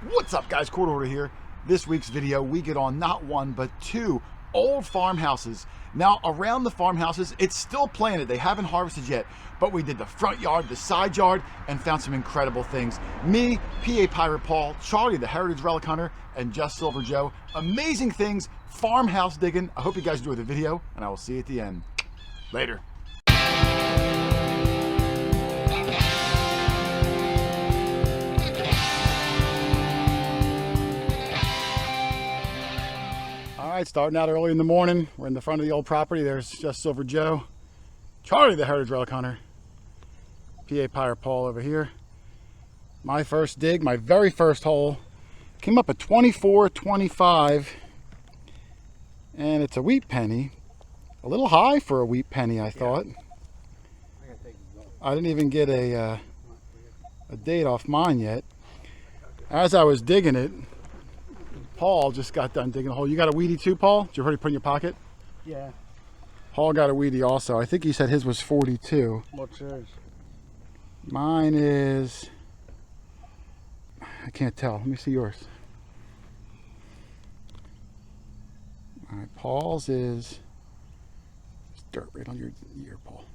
What's up, guys? QuarterHoarder here. This week's video, we get on not one but two old farmhouses. Now, around the farmhouses, it's still planted. They haven't harvested yet, but we did the front yard, the side yard, and found some incredible things. Me, PA Pirate Paul, Charlie, the Heritage Relic Hunter, and Just Silver Joe. Amazing things, farmhouse digging. I hope you guys enjoy the video, and I will see you at the end. Later. All right, starting out early in the morning. We're in the front of the old property. There's Just Silver Joe, Charlie, the Heritage Relic Hunter, PA Pirate Paul over here. My first dig, my very first hole, came up at 24.25, and it's a wheat penny. A little high for a wheat penny, I thought. I didn't even get a date off mine yet. As I was digging it, Paul just got done digging a hole. You got a weedy too, Paul? Did you already put in your pocket? Yeah. Paul got a weedy also. I think he said his was 42. What's yours? Mine is... I can't tell. Let me see yours. All right, Paul's is... There's dirt right on your ear, Paul.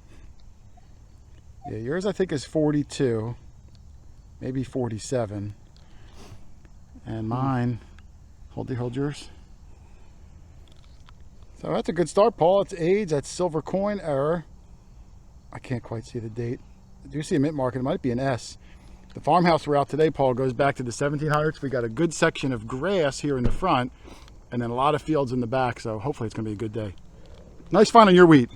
Yeah, yours I think is 42. Maybe 47. And mine... Hold yours. So that's a good start, Paul. It's age, that's silver coin error. I can't quite see the date. I do see a mint mark, it might be an S. The farmhouse we're out today, Paul, goes back to the 1700s. We got a good section of grass here in the front, and then a lot of fields in the back, so hopefully it's gonna be a good day. Nice find on your wheat.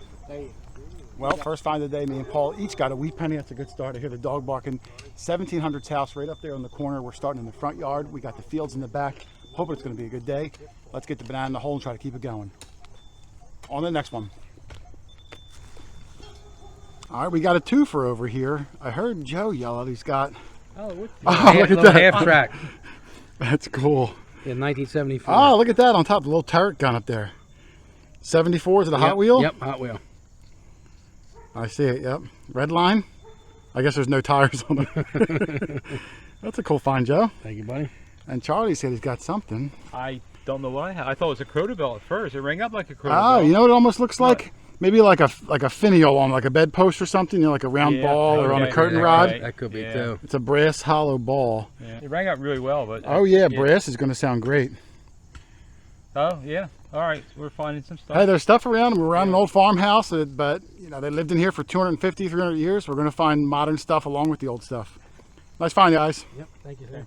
Well, first find of the day, me and Paul each got a wheat penny. That's a good start. I hear the dog barking. 1700's house right up there in the corner. We're starting in the front yard. We got the fields in the back. Hoping it's going to be a good day. Let's get the banana in the hole and try to keep it going. On to the next one. All right, we got a twofer over here. I heard Joe yell out he's got... Oh, look at that. Half track. That's cool. In 1974. Oh, look at that on top. The little turret gun up there. 74, is it a Hot Wheel? Yep, Hot Wheel. I see it, yep. Redline. I guess there's no tires on it. That's a cool find, Joe. Thank you, buddy. And Charlie said he's got something. I don't know what I had. I thought it was a Crow bell at first. It rang up like a Crow bell. Oh, you know what it almost looks like? What? Maybe like a finial on like a bedpost or something, you know, like a round ball or on a curtain rod. Right. That could be too. It's a brass hollow ball. Yeah. It rang up really well, but oh yeah, brass is going to sound great. Oh yeah, all right, we're finding some stuff. Hey, there's stuff around. We're around an old farmhouse, but you know they lived in here for 250, 300 years. We're going to find modern stuff along with the old stuff. Nice find, guys. Yep, thank you, sir.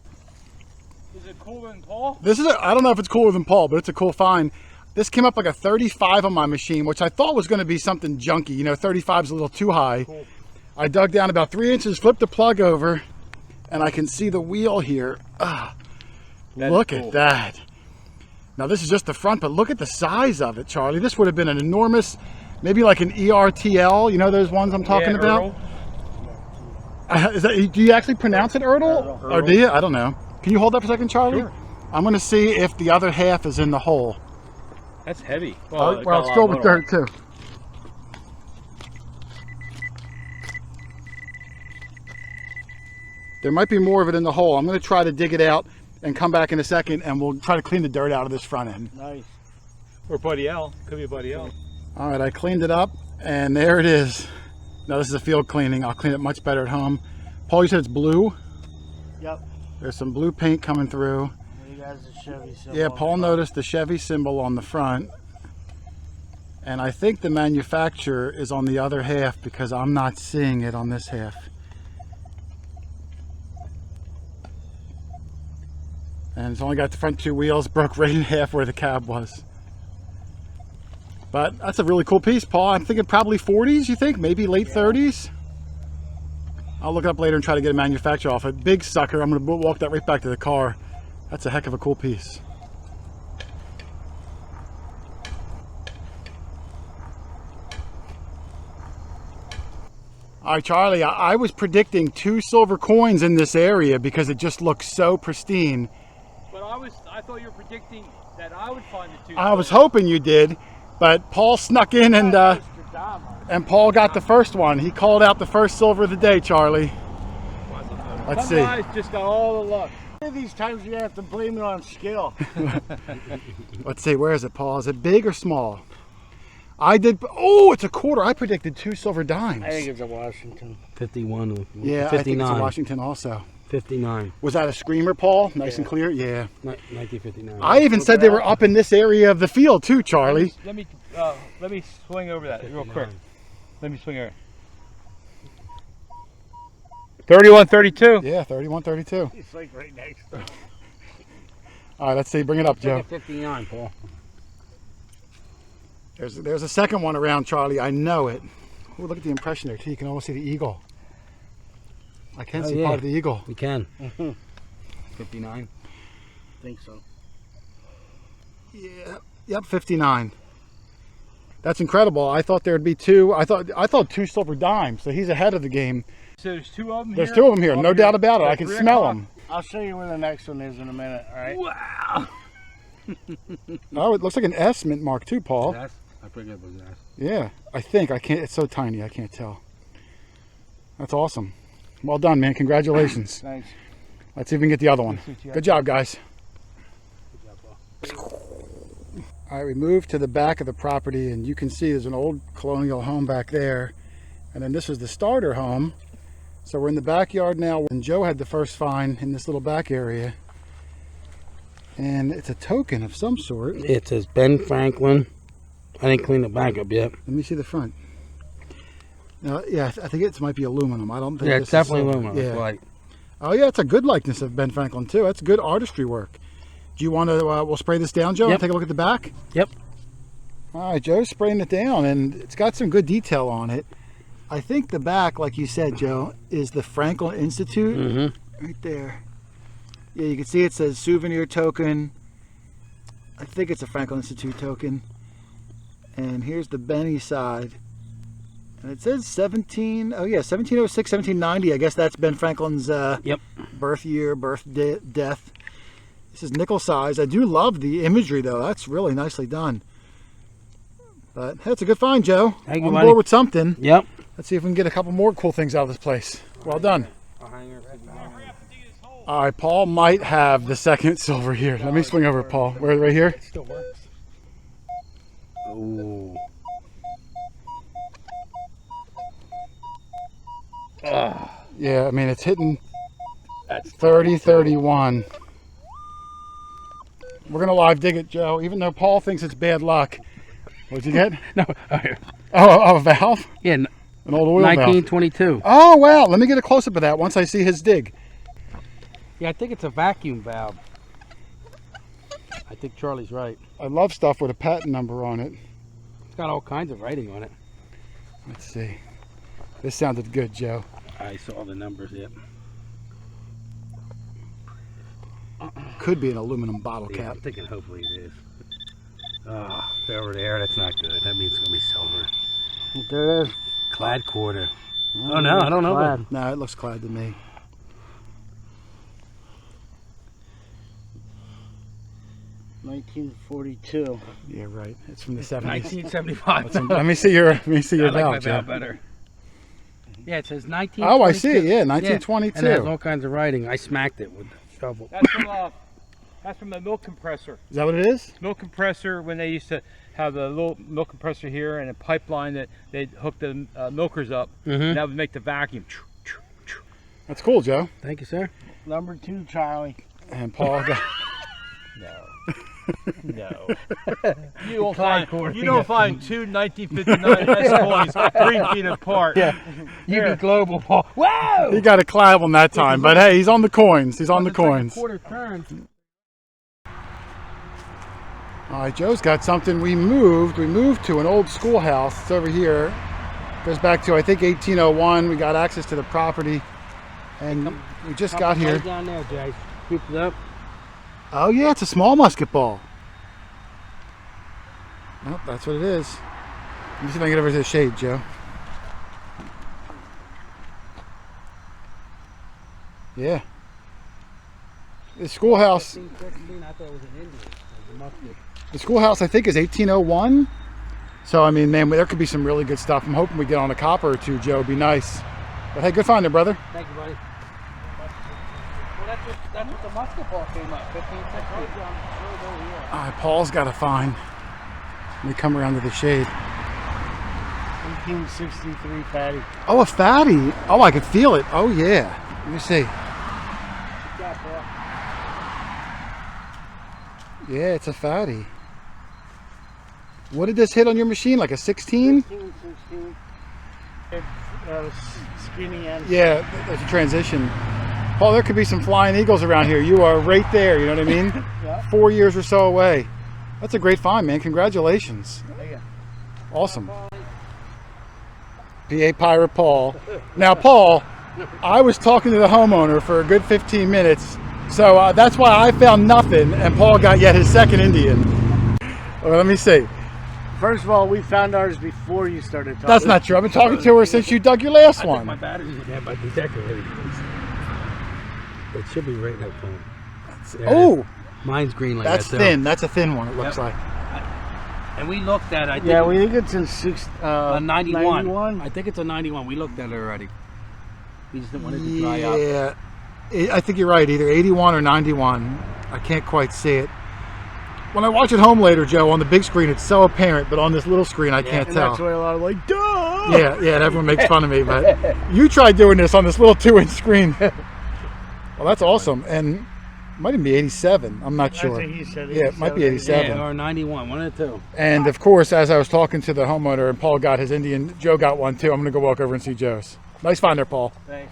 Is it cooler than Paul? This is I don't know if it's cooler than Paul, but it's a cool find. This came up like a 35 on my machine, which I thought was going to be something junky. You know, 35 is a little too high. Cool. I dug down about 3 inches, flipped the plug over, and I can see the wheel here. Look at that. Now this is just the front, but look at the size of it, Charlie. This would have been an enormous, maybe like an ERTL. You know those ones I'm talking about? Do you actually pronounce it Erdl? Or do you? I don't know. Can you hold that for a second, Charlie? Sure. I'm going to see if the other half is in the hole. That's heavy. Well, it's filled with dirt too. There might be more of it in the hole. I'm going to try to dig it out and come back in a second, and we'll try to clean the dirt out of this front end. Nice. Or Buddy L. Could be a Buddy L. All right, I cleaned it up, and there it is. Now this is a field cleaning. I'll clean it much better at home. Paul, you said it's blue? Yep. There's some blue paint coming through. You guys the Chevy symbol. Yeah, Paul noticed the Chevy symbol on the front. And I think the manufacturer is on the other half because I'm not seeing it on this half. And it's only got the front two wheels, broke right in half where the cab was. But that's a really cool piece, Paul. I'm thinking probably 40s, you think? Maybe late 30s? I'll look it up later and try to get a manufacturer off it. Big sucker. I'm going to walk that right back to the car. That's a heck of a cool piece. All right, Charlie, I was predicting 2 silver coins in this area because it just looks so pristine. But I thought you were predicting that I would find the 2. I was hoping you did, but Paul snuck in and Paul got the first one. He called out the first silver of the day, Charlie. Let's see. Some guys just got all the luck. These times you have to blame it on skill. Let's see, where is it, Paul? Is it big or small? I did. Oh, it's a quarter. I predicted 2 silver dimes. I think it's a Washington. 51. Yeah, 59. I think it's a Washington also. 59. Was that a screamer, Paul? Nice and clear? Yeah. 1959. I even said they were up in this area of the field too, Charlie. Let me swing over that real quick. Let me swing over. 31-32. Yeah, 31-32. It's like right next to him. All right, let's see. Bring it up, Joe. 59, Paul. There's a second one around, Charlie. I know it. Oh, look at the impression there, too. You can almost see the eagle. I can see part of the eagle. We can. 59. I think so. Yeah. Yep, 59. That's incredible. I thought there'd be 2. I thought 2 silver dimes. So he's ahead of the game. So there's 2 of them There's here? 2 of them here. No doubt about it. I can smell them. I'll show you where the next one is in a minute, all right? Wow. Oh, it looks like an S mint mark too, Paul. Yes? I forget it was an S. Yeah, I think. I can't. It's so tiny. I can't tell. That's awesome. Well done, man. Congratulations. Thanks. Let's see if we can get the other one. Good job, guys. Good job, Paul. All right, we moved to the back of the property, and you can see there's an old colonial home back there. And then this was the starter home. So we're in the backyard now, and Joe had the first find in this little back area. And it's a token of some sort. It says Ben Franklin. I didn't clean the back up yet. Let me see the front. Yeah, I think it might be aluminum. I don't think. Yeah, this it's definitely is silver. aluminum. Yeah. It's white. Oh yeah, it's a good likeness of Ben Franklin too. That's good artistry work. Do you want to? We'll spray this down, Joe. Yep. And take a look at the back. Yep. All right, Joe's spraying it down, and it's got some good detail on it. I think the back, like you said, Joe, is the Franklin Institute. Mm-hmm. Right there. Yeah, you can see it says souvenir token. I think it's a Franklin Institute token. And here's the Benny side. And it says 1706, 1790. I guess that's Ben Franklin's birth year, death. This is nickel size. I do love the imagery, though. That's really nicely done. But that's a good find, Joe. Thank you, On buddy. board with something. Yep. Let's see if we can get a couple more cool things out of this place. Well done. All right, Paul might have the second silver here. Let me swing over, Paul. Where, right here? It still works. Ooh. Yeah, I mean, it's hitting 30, 31. We're going to live dig it, Joe, even though Paul thinks it's bad luck. What'd you get? No. Oh, a valve? Yeah, An old oil valve. 1922. Oh, wow. Let me get a close-up of that once I see his dig. Yeah, I think it's a vacuum valve. I think Charlie's right. I love stuff with a patent number on it. It's got all kinds of writing on it. Let's see. This sounded good, Joe. I saw the numbers, yep. Could be an aluminum bottle Yeah, cap. I'm thinking hopefully it is. Oh, over there, that's not good. That means it's going to be silver. There it is. Clad quarter. Oh, no, I don't know. Clad. No, it looks clad to me. 1942. Yeah, right. It's from the 70s. 1975. Let me see your I like my valve, Joe. valve better. Yeah, it says 1922. Oh, I see. Yeah, and it 1922. has all kinds of writing. I smacked it with the shovel. That's from the milk compressor. Is that what it is? Milk compressor, when they used to have the little milk compressor here and a pipeline that they'd hook the milkers up, and that would make the vacuum. That's cool, Joe. Thank you, sir. Number 2, Charlie. And Paul got... No. No. You don't find two 1959 S-coins 3 feet apart. Yeah. You be global, Paul. Whoa! He got a clav on that time, but hey, he's on the coins. He's on the coins. Quarter turn. All right, Joe's got something. We moved to an old schoolhouse. It's over here. Goes back to, I think, 1801. We got access to the property, and we just got here. Right down there, Jay. Scoop it up. Oh yeah, it's a small musket ball. Nope, that's what it is. Let me see if I can get over to the shade, Joe. Yeah. The schoolhouse. 16, I thought it was an Indian. It was a musket. The schoolhouse, I think, is 1801. So, I mean, man, there could be some really good stuff. I'm hoping we get on a copper or two, Joe. It'd be nice. But hey, good find there, brother. Thank you, buddy. Well, that's That's what the musket ball came up, 1560. All right, Paul's got to find. Let me come around to the shade. 1863 fatty. Oh, a fatty. Oh, I could feel it. Oh, yeah. Let me see. Yeah, it's a fatty. What did this hit on your machine? Like a 16? 16. It's skinny end. Yeah, there's a transition. Paul, there could be some flying eagles around here. You are right there, you know what I mean? Yeah. 4 years or so away. That's a great find, man. Congratulations. Yeah. Awesome. PA Pirate Paul. Now, Paul, I was talking to the homeowner for a good 15 minutes, so that's why I found nothing, and Paul got yet his second Indian. Well, let me see. First of all, we found ours before you started talking. That's not true. I've been talking to her since you dug your last My one. batteries have my detector. It should be right now, phone. Oh, Mine's green like that's that. thin. That's a thin one, it looks like. And we looked at it. I think Yeah, we think it's in a 91. 91. I think it's a 91. We looked at it already. We just didn't want it to dry up. Yeah, I think you're right. Either 81 or 91. I can't quite see it. When I watch it home later, Joe, on the big screen, it's so apparent, but on this little screen, I can't And tell. that's why a lot of like, duh! Yeah, and everyone makes fun of me, but you tried doing this on this little 2-inch screen. Well, that's awesome, and it might even be 87. I'm not sure. I think he said Yeah, it might be 87. Yeah, or 91. One of the two. And of course, as I was talking to the homeowner and Paul got his Indian, Joe got one too. I'm going to go walk over and see Joe's. Nice find there, Paul. Thanks.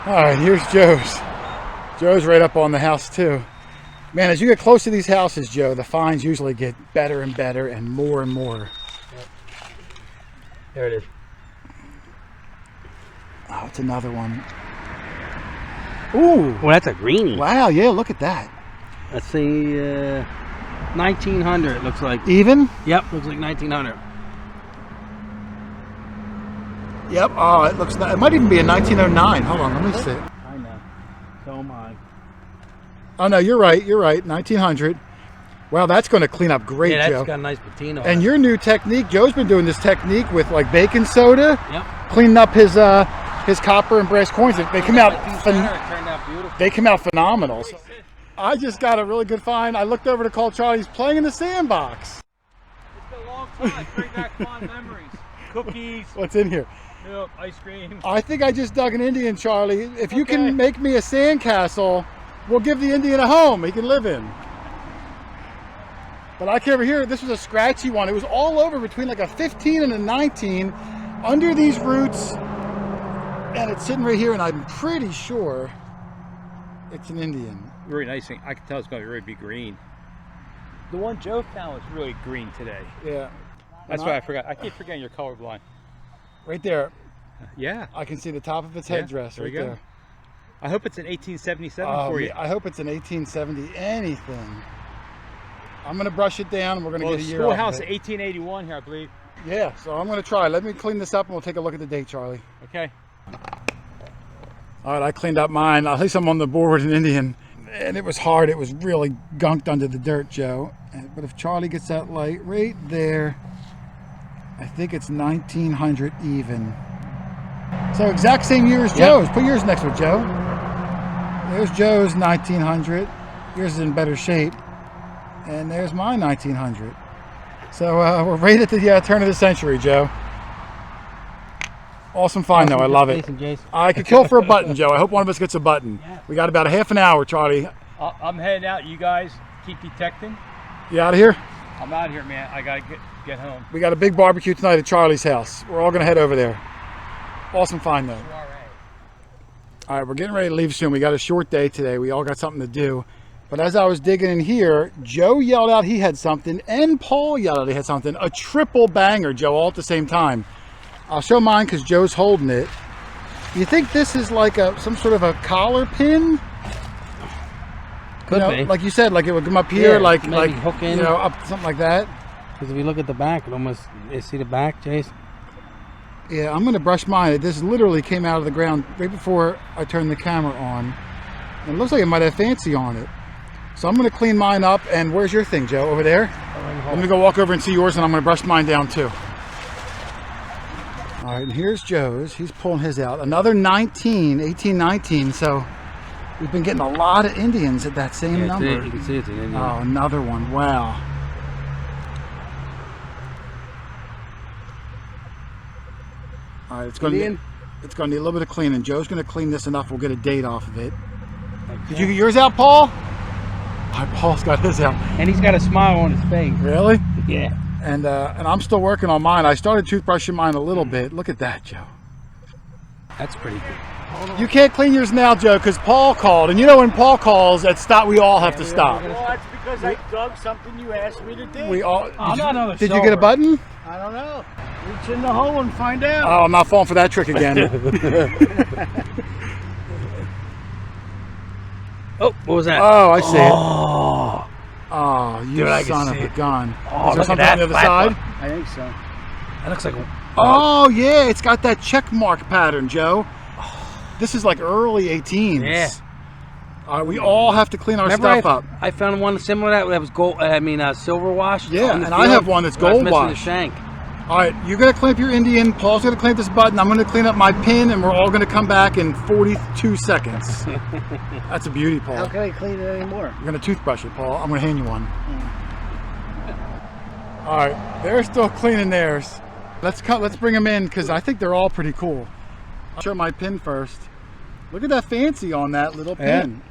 All right, here's Joe's. Joe's right up on the house too. Man, as you get close to these houses, Joe, the finds usually get better and better and more and more. There it is. Oh, it's another one. Ooh. Well, that's a greenie. Wow, yeah, look at that. Let's see, 1900 it looks like. Even? Yep, looks like 1900. Yep. Oh, it looks. It might even be a 1909. Hold on, let me see. I know. So am I. Oh no, you're right. You're right. 1900. Wow, that's going to clean up great, Yeah, that's Joe. got a nice patina. on And it. your new technique, Joe's been doing this technique with like baking soda, Yep. cleaning up his copper and brass coins. They come out. It turned out beautiful. They come out phenomenal. So I just got a really good find. I looked over to call Charlie. He's playing in the sandbox. It's been a long time. Bring back fond memories. Cookies, What's in here? milk, ice cream. I think I just dug an Indian, Charlie. If you Okay. can make me a sandcastle, we'll give the Indian a home he can live in. But I came over here, this was a scratchy one. It was all over between like a 15 and a 19 under these roots. And it's sitting right here, and I'm pretty sure it's an Indian. Really nice thing. I can tell it's going to really be green. The one Joe found was really green today. Yeah. That's why I forgot. I keep forgetting you're colorblind. Right there. Yeah. I can see the top of its Yeah, headdress there right you go. there. I hope it's an 1877 Oh, for you. I hope it's an 1870 anything. I'm going to brush it down, and we're going to Well, get a year off schoolhouse of it. 1881 here, I believe. Yeah, so I'm going to try. Let me clean this up, and we'll take a look at the date, Charlie. Okay. All right, I cleaned up mine. At least I'm on the board with an Indian. And it was hard. It was really gunked under the dirt, Joe. But if Charlie gets that light right there, I think it's 1900 even. So exact same year as Joe's. Put yours next to it, Joe. There's Joe's 1900. Yours is in better shape. And there's my 1900. So we're right at the turn of the century, Joe. Awesome find, though. I love it. Jason. I could kill for a button, Joe. I hope one of us gets a button. We got about a half an hour, Charlie. I'm heading out. You guys keep detecting. You out of here? I'm out here, man. I got to get home. We got a big barbecue tonight at Charlie's house. We're all going to head over there. Awesome find, though. All right, we're getting ready to leave soon. We got a short day today. We all got something to do. But as I was digging in here, Joe yelled out he had something, and Paul yelled out he had something. A triple banger, Joe, all at the same time. I'll show mine because Joe's holding it. You think this is like some sort of a collar pin? Could be. Like you said, like it would come up here, Yeah, like maybe hook in. up something like that. Because if you look at the back, it almost, you see the back, Jason? Yeah, I'm gonna brush mine. This literally came out of the ground right before I turned the camera on. And it looks like it might have fancy on it. So I'm gonna clean mine up. And where's your thing, Joe? Over there? Let me go walk over and see yours, and I'm gonna brush mine down too. All right, and here's Joe's. He's pulling his out. Another 1819. So We've been getting a lot of Indians at that same Yeah, number. you can see it's an Indian. Oh, another one. Wow. All right, it's going to need a little bit of cleaning. Joe's going to clean this enough. We'll get a date off of it. Did you get yours out, Paul? All right, Paul's got his out. And he's got a smile on his face. Really? Yeah. And I'm still working on mine. I started toothbrushing mine a little bit. Look at that, Joe. That's pretty good. You can't clean yours now, Joe, because Paul called. And you know when Paul calls, at stop, we all have to stop. Well, that's because I dug something you asked me to dig. We all. Did you silver. get a button? I don't know. Reach in the hole and find out. Oh, I'm not falling for that trick again. Oh, what was that? Oh, I see it. Oh, Oh, you Dude, I can son of see a it. gun. Oh, Is there look at something that on the other flat side? one. I think so. that looks like a... Oh, yeah, it's got that check mark pattern, Joe. This is like early 18s. Yeah. All right, we all have to clean our Remember stuff up. I found one similar to that. That was gold. Silver washed. Yeah, on the and I have one that's but I was gold missing the washed. shank. All right, you're going to clean up your Indian. Paul's going to clean up this button. I'm going to clean up my pin, and we're all going to come back in 42 seconds. That's a beauty, Paul. How can I clean it anymore? You're going to toothbrush it, Paul. I'm going to hand you one. All right, they're still cleaning theirs. Let's bring them in because I think they're all pretty cool. I'll show my pin first. Look at that fancy on that little pin.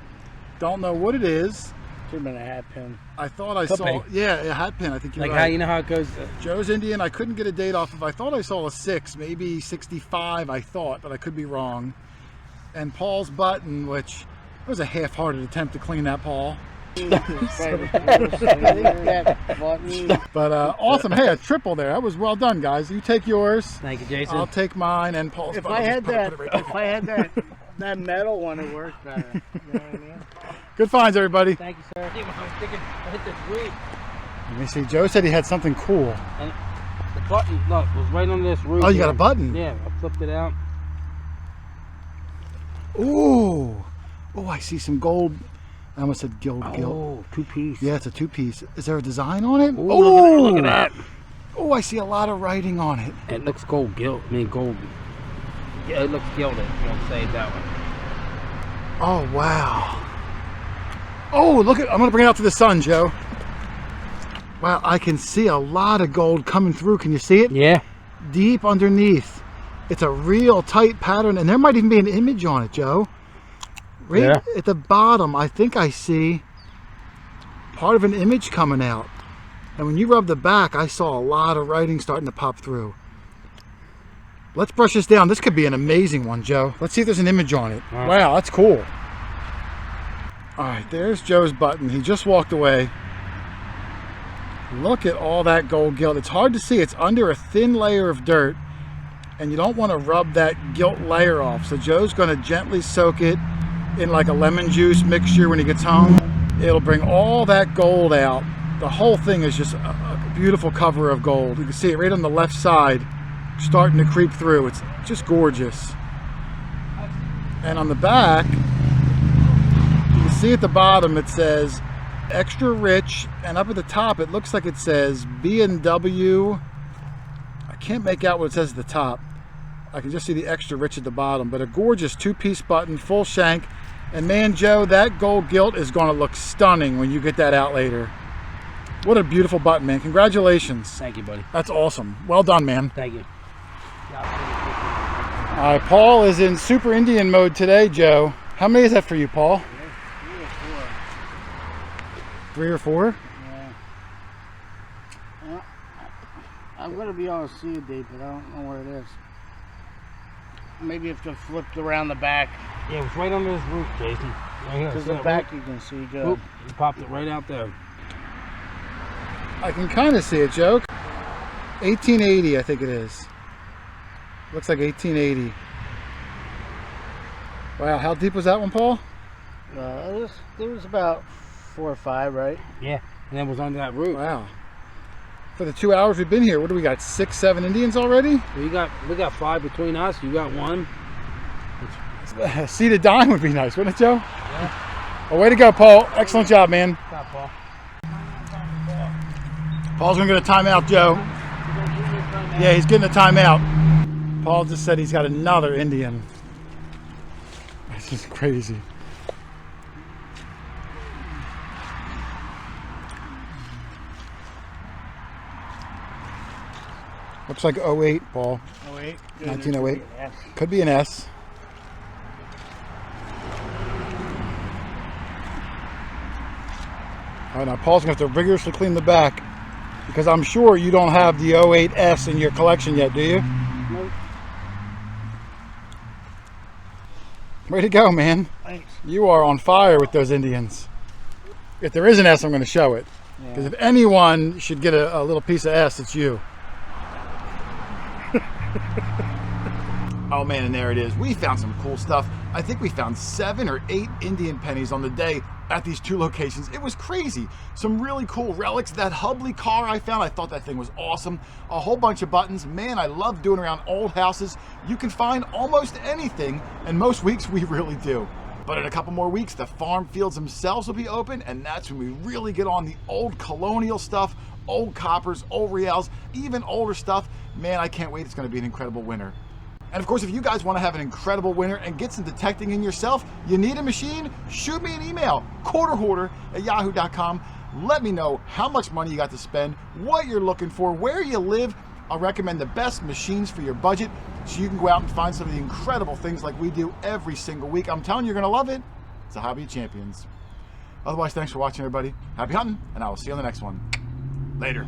Don't know what it is. Should have been a hat pin. I thought I Could saw, be. yeah, a hat pin. I think you're Like right. how you know how it goes. Joe's Indian. I couldn't get a date off of. I thought I saw a 6, maybe 65. I thought, but I could be wrong. And Paul's button, which was a half-hearted attempt to clean that, Paul. But awesome. Hey, a triple there. That was well done, guys. You take yours. Thank you, Jason. I'll take mine and Paul's. If button. I had Put that, it right there. if I had that metal one, it worked better. You know what I mean? Good finds, everybody. Thank you, sir. I hit this root. Let me see. Joe said he had something cool. And the button, look, was right on this root. Oh, you got here. a button? Yeah, I flipped it out. Ooh. Oh, I see some gold. I almost said gilt. Oh, 2-piece. Yeah, it's a 2-piece. Is there a design on it? Ooh, look at that. Oh, I see a lot of writing on it. It looks gold gilt. I mean, gold. Yeah, it looks gilded. Don't say it that way. Oh, wow. Oh, look at, I'm going to bring it out to the sun, Joe. Wow, I can see a lot of gold coming through. Can you see it? Yeah. Deep underneath. It's a real tight pattern, and there might even be an image on it, Joe. Right at the bottom, I think I see part of an image coming out. And when you rub the back, I saw a lot of writing starting to pop through. Let's brush this down. This could be an amazing one, Joe. Let's see if there's an image on it. Right. Wow, that's cool. All right, there's Joe's button. He just walked away. Look at all that gold gilt. It's hard to see. It's under a thin layer of dirt, and you don't want to rub that gilt layer off. So Joe's going to gently soak it in like a lemon juice mixture when he gets home. It'll bring all that gold out. The whole thing is just a beautiful cover of gold. You can see it right on the left side starting to creep through. It's just gorgeous. And on the back, you can see at the bottom it says extra rich, and up at the top it looks like it says B&W. I can't make out what it says at the top. I can just see the extra rich at the bottom, but a gorgeous 2-piece button, full shank. And man, Joe, that gold gilt is going to look stunning when you get that out later. What a beautiful button, man. Congratulations. Thank you, buddy. That's awesome. Well done, man. Thank you. All right, Paul is in Super Indian mode today, Joe. How many is that for you, Paul? 3 or 4? Yeah. Well, I'm going to be on a seed date, but I don't know where it is. Maybe if it flipped around the back. Yeah, it was right under this root, Jason. Right here. Because See the that back root? you can see good. Oop, you popped it right out there. I can kind of see it, Joe. 1880, I think it is. Looks like 1880. Wow, how deep was that one, Paul? It was about 4 or 5, right? Yeah, and it was under that root. Wow. For the 2 hours we've been here, what do we got? 6, 7 Indians already? We got 5 between us. You got 1. A seed of dime would be nice, wouldn't it, Joe? Yeah. Well, way to go, Paul. Excellent job, man. Stop, Paul. Paul's gonna get a timeout, Joe. Yeah, he's getting a timeout. Paul just said he's got another Indian. That's just crazy. Looks like 08, Paul. Oh, wait. 1908. Yes. Could be an S. All right, now Paul's going to have to rigorously clean the back because I'm sure you don't have the 08S in your collection yet, do you? Nope. Way to go, man. Thanks. You are on fire with those Indians. If there is an S, I'm going to show it. Because Yeah. if anyone should get a little piece of S, it's you. Oh man, and there it is. We found some cool stuff. I think we found 7 or 8 Indian pennies on the day at these 2 locations. It was crazy. Some really cool relics. That Hubley car I found, I thought that thing was awesome. A whole bunch of buttons. Man, I love doing around old houses. You can find almost anything, and most weeks we really do. But in a couple more weeks, the farm fields themselves will be open, and that's when we really get on the old colonial stuff, old coppers, old reals, even older stuff. Man, I can't wait. It's going to be an incredible winter. And of course, if you guys want to have an incredible winter and get some detecting in yourself, you need a machine, shoot me an email, QuarterHoarder@yahoo.com. Let me know how much money you got to spend, what you're looking for, where you live. I'll recommend the best machines for your budget so you can go out and find some of the incredible things like we do every single week. I'm telling you, you're going to love it. It's a hobby of champions. Otherwise, thanks for watching, everybody. Happy hunting, and I will see you on the next one. Later.